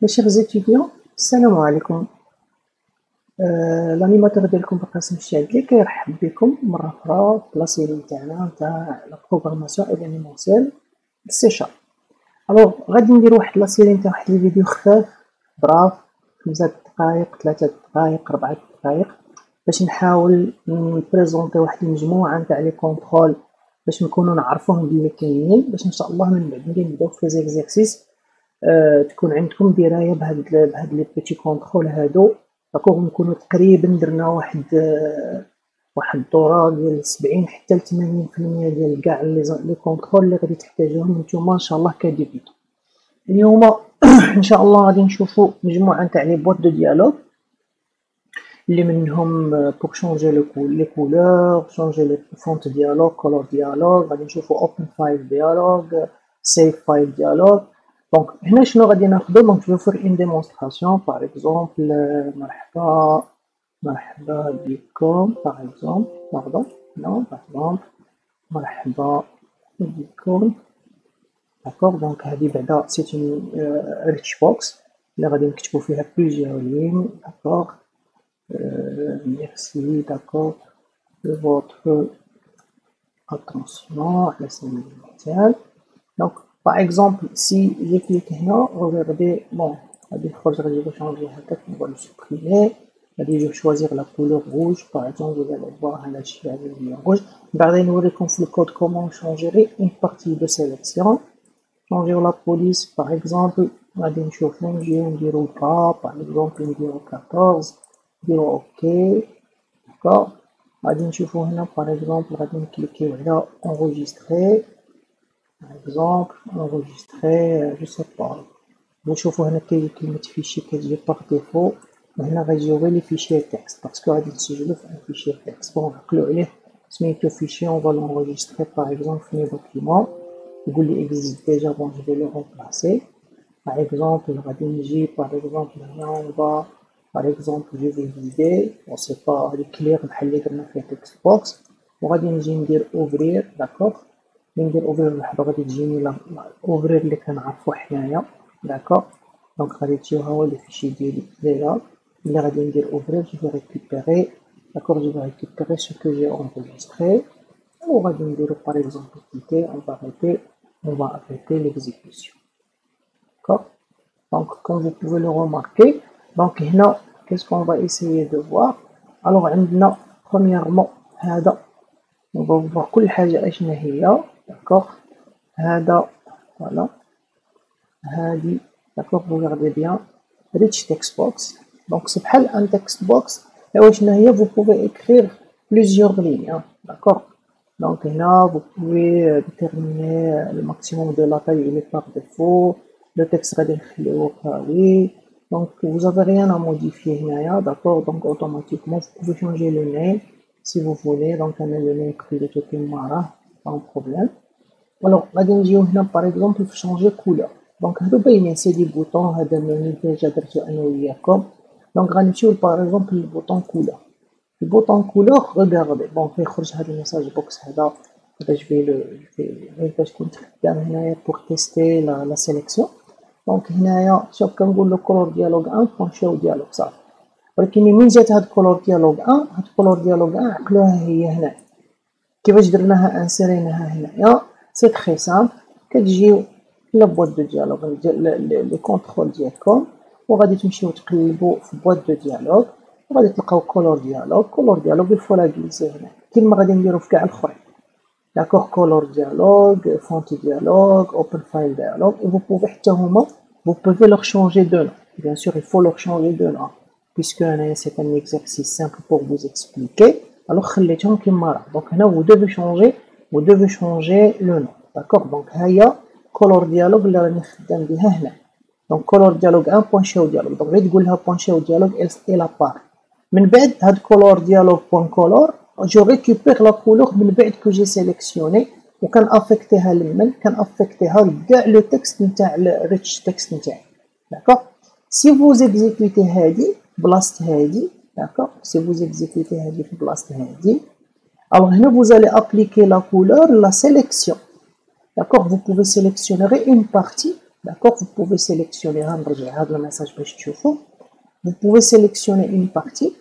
Mes chers étudiants, salam alaikum. الانيماتور ديالكم بقاسم الشادلي كيرحب بكم مره اخرى في لاسيري تاعنا تاع لا بروغراماسيون ايفينيمونسيال سي شارب. الوغ غادي ندير واحد لاسيري تاع واحد الفيديو خفاف براف 5 دقائق 3 دقائق 4 دقائق باش نحاول نبريزونطي واحد المجموعه تاع لي كونترول باش نكونوا نعرفوهم بلي كاينين، باش ان شاء الله من بعد ملي نبداو في زيكزارسيس تكون عندكم درايه بهاد لي بيتي كونترول هادو. داكوغ نكونوا تقريبا درنا واحد الدوره ديال 70 حتى ل 80% ديال كاع لي كونترول اللي غادي تحتاجوهم نتوما ان شاء الله كديبيتو. اليوم ان شاء الله غادي نشوفوا مجموعه تاع لي بوات دو ديالوغ اللي منهم بور شونجي لي كولور، شونجي لي فونت ديالوغ، كولور ديالوغ، غادي نشوفوا اوبن فايل ديالوغ، سيف فايل ديالوغ. دونك هنا شنو غادي ناخذو؟ دونك جو فور اون ديمونستراسيون باغ اكزومبل. مرحبا بكم باغ اكزومبل، باردون نو باغ اكزومبل مرحبا بكم. داكوغ دونك هادي بعدا سيت اون ريتش بوكس اللي غادي نكتبو فيها بليزيور لين. داكوغ ميرسي داكوغ دو فوتر اتونسيون على سبيل المثال. دونك par exemple si je clique هنا regardez bon غادي نخرج غادي نشونجي هكاك نبغي نسبريمي غادي نشوازيغ لا كولور روج par exemple vous allez voir هنا شي على روج. بعدين نوريكم في الكود كومون شونجيري اون بارتي دو سيليكسيون. شونجيو لا بوليس par exemple غادي نشوفو نجيو نديرو با par exemple نديرو 14 نديرو اوكي. داكوغ غادي نشوفو هنا par exemple غادي نكليكيو على enregistrer par exemple enregistrer je sais pas. نشوفوا هنا كاين كلمه فيشي كتجي باغ ديفو، وهنا غيجيو غير لي فيشي تكست باسكو غادي نسجلو في ان فيشي تكست. بون نعقلو عليه سميتو فيشي اون فالو انغيستري باغ اكزومبل في ني دوكيمون يقول لي اكزيست ديجا. بون جو في لو رومبلاسي باغ اكزومبل غادي نجي باغ اكزومبل هنا اون با باغ اكزومبل جو في فيدي اون سي با هادي كلير بحال اللي درنا فيها تكست بوكس، وغادي نجي ندير اوفرير. داكوغ ندير اوفرير لحظه غادي تجيني لا اوفرير اللي كنعرفو حنايا. داكوغ دونك غادي تجيو ها هو لي فيشي ديالي ديجا اللي غادي ندير اوفرير. جو في ريكوبيري داكوغ جو في ريكوبيري سو كو جي انريجستري وغادي نديرو باغ اكزومبل كليكي اون با اريتي اون با اريتي ليكزيكوسيون. داكوغ دونك كوم فو بوفي لو روماركي دونك هنا كيس كون با ايسيي دو فوار. الوغ عندنا برومييرمون هذا نبغيو نفوار كل حاجه اشنا هي. داكوغ هذا فوالا هادي داكوغ ريغاردي بيان ريتش تكست بوكس. دونك سي بحال ان تكست بوكس ايوا شنو هي فو بوفي اكرير بليزيور لين. داكوغ دونك هنا فو بوفي ديتيرميني لو ماكسيموم دو لا تاي اللي باغ ديفو. لو تكست غادي نخليوه كاوي دونك vous avez rien à modifier هنايا. داكوغ دونك اوتوماتيكمون vous pouvez changer le name si vous voulez. دونك انا le name كليتو كيما راه sans problème. الوغ غادي نجيو هنا باغ اكزومبل في شونجي كولور. دونك هادو باينين سي دي بوطون، هذا ملي ديجا درتو انا وياكم. دونك غنمشيو باغ اكزومبل للبوطون كولور. البوطون كولور ريغاردي بون كيخرج هاد الميساج بوكس هذا باش باش كنت خدام هنايا بوغ تيستي لا سيليكسيون. دونك هنايا شوف كنقولو كولور ديالوغ 1 بونشيو ديالوغ صافي. ولكن من جات هاد كولور ديالوغ 1 هاد كولور ديالوغ 1 عقلوها هي هنا كيفاش درناها انسيريناها هنايا. سي تري سامبل كتجيو لا بواط دو ديالوغ لي كونترول ديالكم وغادي تمشيو تقلبوا في بواط دو ديالوغ وغادي تلقاو كولور ديالوغ الفو لا غليسي هنا كيما غادي نديرو في كاع الاخرين. داكوغ كولور ديالوغ فونت ديالوغ اوبن فايل ديالوغ. و بوفي حتى هما vous pouvez leur changer de nom. Bien sûr, il faut leur changer de nom puisque c'est un exercice simple pour vous expliquer. Alors خليتهم كيما راه. دونك هنا vous devez changer le nom. D'accord. Donc هيا كولور ديالوغ اللي راني خدام بها هنا. دونك كولور ديالوغ 1 بونشيو ديالوغ. دونك غير تقول لها بونشيو ديالوغ اي لا بار. من بعد هاد كولور ديالوغ بون كولور جو ريكوبير لا كولور من بعد كو جي سيليكسيوني وكان افيكتيها لمن كان افيكتيها لكاع لو تكست نتاع الريتش تكست نتاعي. داكوغ سي فوز اكزيكوتي هادي بلاصه هادي. داكوغ سي فوز اكزيكوتي هادي في بلاصه هادي. الوغ هنا vous allez appliquer la couleur la sélection. D'accord, vous pouvez sélectionner une partie d'accord. Vous pouvez sélectionner نرجع هذا الميساج باش تشوفوا. Vous pouvez sélectionner une partie.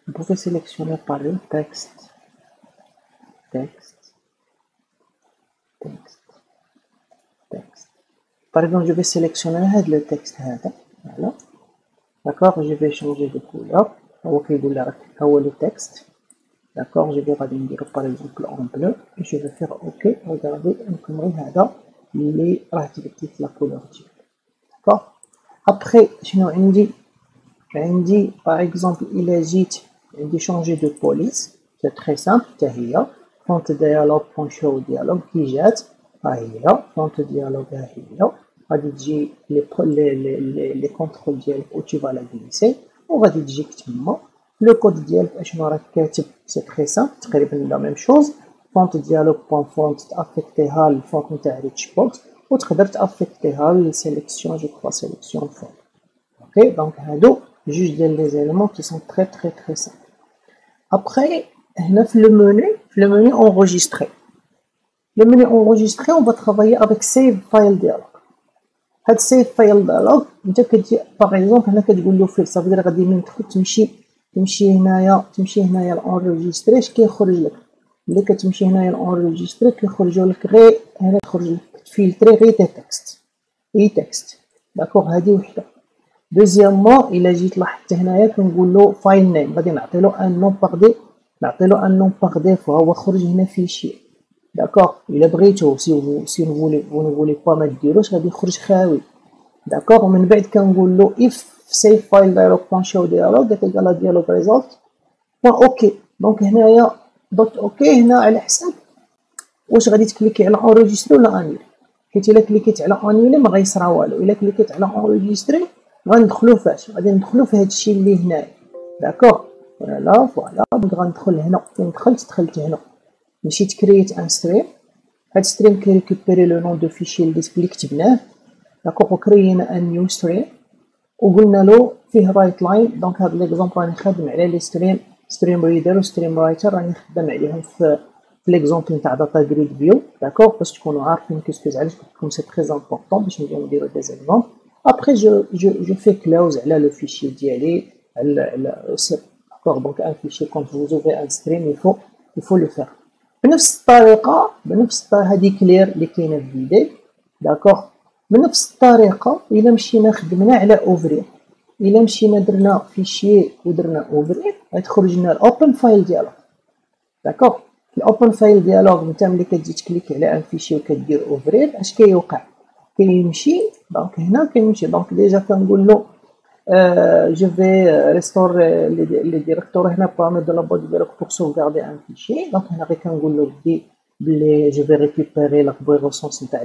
Vous pouvez sélectionner par le texte, texte, texte, texte. Par exemple, je vais sélectionner le texte. Voilà. D'accord, je vais changer de couleur. Le texte. D'accord, je vais dire par exemple en bleu. Et je vais faire OK. Regardez, il est actif la couleur. D'accord. Après, sinon, on dit par exemple, il agite. On dit changer de police. C'est très simple. Font dialogue, show dialogue qui jette. Font dialogue. غادي تجي لي كونترول ديالك و tu vas la glisser وغادي تجيك تما لو كود ديالك اشنو راك كاتب سي تري سامبل تقريبا لا ميم شوز فونت ديالوج بون فونت تافيكتيها للفونت نتاع ريتش بوكس وتقدر تافيكتيها للسيليكسيون جو كوا سيليكسيون فونت اوكي دونك هادو جوج ديال لي زيليمون كي سون تري تري تري سامبل ابري هنا في لو منو enregistrer le menu enregistrer on va travailler avec save file dialogue هاد سيف فايل ديالوج انت كتجي باغ اكزومبل هنا كتقول له فيل صافي غادي من تدخل تمشي هنايا لانجستري اش كيخرج لك ملي كتمشي هنايا لانجستري كيخرجوا لك غير هنا تخرج لك تفلتري غير اي تكست داكوغ هادي وحده دوزيامون الا جيت لاحظت هنايا كنقول له فايل نيم غادي نعطي له ان نون باغ ديفو هو خرج هنا فيشي داكوغ الا بغيتو سي نفولي با ما ديروش غادي يخرج خاوي داكوغ ومن بعد كنقول له اف سيف فايل ديالوج بون شو ديالوج كتلقى ديالوج ريزولت بون اوكي دونك هنايا دوت اوكي هنا على حساب واش غادي تكليكي على انريجستري ولا انيلي حيت الا كليكيت على انيلي ما غيصرا والو الا كليكيت على انريجستري غندخلو فاش غادي ندخلو في هادشي اللي هنايا داكوغ فوالا دونك غندخل هنا فين دخلت هنا مشيت كرييت ان ستريم هاد ستريم كيريكوبيري لو نون دو فيشي اللي كتبناه داكوغ وكريينا ان نيو ستريم وقلنا له فيه رايت لاين دونك هاد ليكزومبل راني خادم على لي ستريم ريدر و ستريم رايتر راني خدام عليهم في ليكزومبل نتاع داتا جريد فيو داكوغ باش تكونوا عارفين كيسكو علاش قلت لكم سي تري امبورطون باش نبداو نديرو دي زيكزومبل ابري جو في كلوز على لو فيشي ديالي على داكوغ دونك ان فيشي كونت فوز اوفري ان ستريم يفو لو فير بنفس الطريقه هذه كلير اللي كاينه في الفيديو داكوغ بنفس الطريقه الا مشينا خدمنا على اوفرير الا مشينا درنا فيشي ودرنا اوفرير غتخرج لنا الاوبن فايل ديالوغ داكوغ الاوبن فايل ديالوغ انت ملي كتجي تكليك على ان فيشي وكدير اوفرير اش كيوقع كيمشي دونك هنا كيمشي دونك ديجا كنقول له je vais restaurer les directoires هنا parmi de la boîte dialogue pour sauvegarder un fichier donc هنا غير كنقول له بلي je vais récupérer la reconnaissance نتاع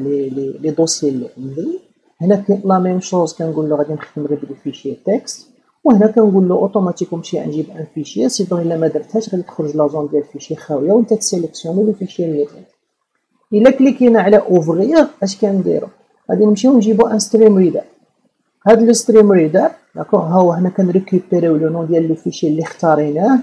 les dossiers اللي عندي هنا لا ميم شوز كنقول له غادي نخدم غير بالفيشي تكست وهنا كنقول له اوتوماتيكوم نمشي نجيب ان فيشي سيدون الا ما درتهاش غادي تخرج لا زون ديال الفيشي خاويه وانت تسيليكسيوني لو فيشي اللي بغيت الا كليكينا على اوفرير اش كنديرو غادي نمشيو نجيبو ان ستريم ريدر هاد لو ستريم ريدر داكوغ ها هو هنا كنريكوبيريو لو نون ديال لو فيشي اللي اختاريناه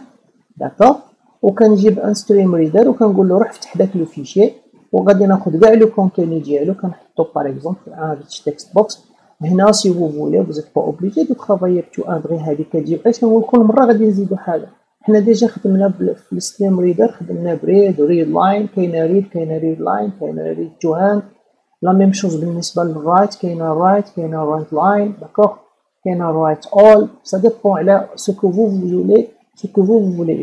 داكوغ وكنجيب ان ستريم ريدر وكنقول له روح فتح داك لو فيشي وغادي ناخذ كاع لو كونتوني ديالو كنحطو باغ اكزومبل في ان ريتش تكست بوكس هنا سي فو فولي فوزيت با اوبليجي دو ترافايي بتو ان غي هادي كتجيب علاش كنقول كل مره غادي نزيدو حاجه حنا ديجا خدمنا في الستريم ريدر خدمنا بريد وريد لاين كاينه ريد لاين كاينه ريد تو هاند لا ميم شوز بالنسبه للرايت كاينه رايت لاين داكوغ كاينه رايت اول سا ديبون على سو كو فو فولي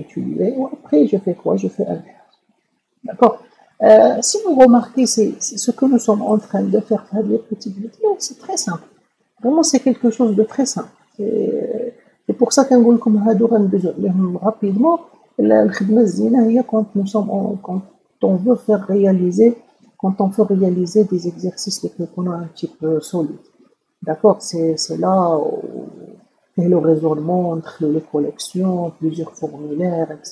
utiliser ou après je fais quoi je fais un d'accord si vous remarquez c'est ce que nous sommes en train de faire dans les petites vidéos c'est très simple vraiment c'est quelque chose de très simple c'est pour ça كنقول لكم هادو غندوزو عليهم rapidement الخدمه الزينه هي quand nous sommes quand on veut faire réaliser quand on fait réaliser des exercices qui sont un petit peu solides d'accord c'est là où le raisonnement entre les collections plusieurs formulaires etc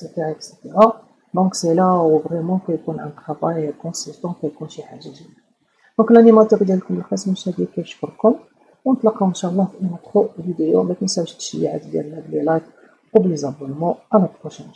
donc c'est là où vraiment كيكون un travail consistant كيكون شي حاجه زينه دونك الانيماتور ديالكم الخاص مشاهدي كيشكركم ونتلاقاو ان شاء الله في اون فيديو ما تنساوش التشجيعات ديالنا بلي لايك وبلي زابونمون على البروشين